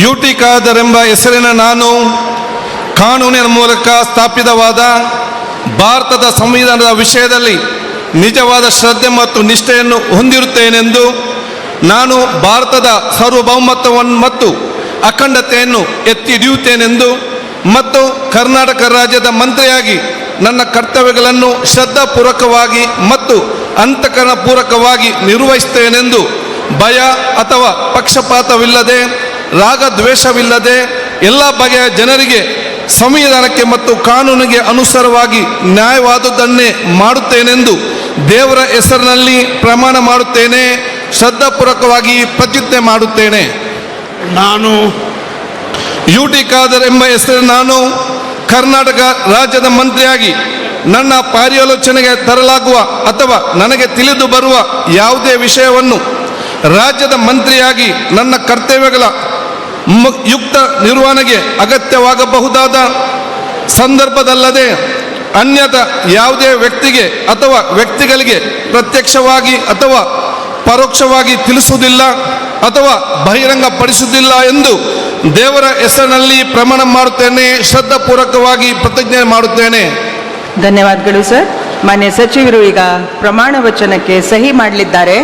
UT Khader ಎಂಬ ಹೆಸರಿನ ನಾನು ಕಾನೂನಿನ ಮೂಲಕ ಸ್ಥಾಪಿತವಾದ ಭಾರತದ ಸಂವಿಧಾನದ ವಿಷಯದಲ್ಲಿ ನಿಜವಾದ ಶ್ರದ್ಧೆ ಮತ್ತು ನಿಷ್ಠೆಯನ್ನು ಹೊಂದಿರುತ್ತೇನೆಂದು, ನಾನು ಭಾರತದ ಸಾರ್ವಭೌಮತ್ವವನ್ನು ಮತ್ತು ಅಖಂಡತೆಯನ್ನು ಎತ್ತಿ ಹಿಡಿಯುತ್ತೇನೆಂದು ಮತ್ತು ಕರ್ನಾಟಕ ರಾಜ್ಯದ ಮಂತ್ರಿಯಾಗಿ ನನ್ನ ಕರ್ತವ್ಯಗಳನ್ನು ಶ್ರದ್ಧಾಪೂರ್ವಕವಾಗಿ ಮತ್ತು ಅಂತಃಕರಣಪೂರ್ವಕವಾಗಿ ನಿರ್ವಹಿಸುತ್ತೇನೆಂದು ಭಯ ಅಥವಾ ಪಕ್ಷಪಾತವಿಲ್ಲದೆ, ರಾಗದ್ವೇಷವಿಲ್ಲದೆ ಎಲ್ಲ ಬಗೆಯ ಜನರಿಗೆ ಸಂವಿಧಾನಕ್ಕೆ ಮತ್ತು ಕಾನೂನಿಗೆ ಅನುಸಾರವಾಗಿ ನ್ಯಾಯವಾದುದನ್ನೇ ಮಾಡುತ್ತೇನೆಂದು ದೇವರ ಹೆಸರಿನಲ್ಲಿ ಪ್ರಮಾಣ ಮಾಡುತ್ತೇನೆ. ಶ್ರದ್ಧಾಪೂರ್ವಕವಾಗಿ ಪ್ರತಿಜ್ಞೆ ಮಾಡುತ್ತೇನೆ. ನಾನು ಯುಟಿ ಖಾದರ್ ಎಂಬ ಹೆಸರು ನಾನು ಕರ್ನಾಟಕ ರಾಜ್ಯದ ಮಂತ್ರಿಯಾಗಿ ನನ್ನ ಪರ್ಯಾಲೋಚನೆಗೆ ತರಲಾಗುವ ಅಥವಾ ನನಗೆ ತಿಳಿದು ಬರುವ ಯಾವುದೇ ವಿಷಯವನ್ನು ರಾಜ್ಯದ ಮಂತ್ರಿಯಾಗಿ ನನ್ನ ಕರ್ತವ್ಯಗಳ ಯುಕ್ತ ನಿರ್ವಹಣೆಗೆ ಅಗತ್ಯವಾಗಬಹುದಾದ ಸಂದರ್ಭದಲ್ಲದೆ ಅನ್ಯತಾ ಯಾವುದೇ ವ್ಯಕ್ತಿಗೆ ಅಥವಾ ವ್ಯಕ್ತಿಗಳಿಗೆ ಪ್ರತ್ಯಕ್ಷವಾಗಿ ಅಥವಾ ಪರೋಕ್ಷವಾಗಿ ತಿಳಿಸುವುದಿಲ್ಲ ಅಥವಾ ಬಹಿರಂಗಪಡಿಸುವುದಿಲ್ಲ ಎಂದು ದೇವರ ಹೆಸರಿನಲ್ಲಿ ಪ್ರಮಾಣ ಮಾಡುತ್ತೇನೆ. ಶ್ರದ್ಧಾಪೂರ್ವಕವಾಗಿ ಪ್ರತಿಜ್ಞೆ ಮಾಡುತ್ತೇನೆ. ಧನ್ಯವಾದಗಳು ಸರ್. ಮಾನ್ಯ ಸಚಿವರು ಈಗ ಪ್ರಮಾಣ ವಚನಕ್ಕೆ ಸಹಿ ಮಾಡಲಿದ್ದಾರೆ.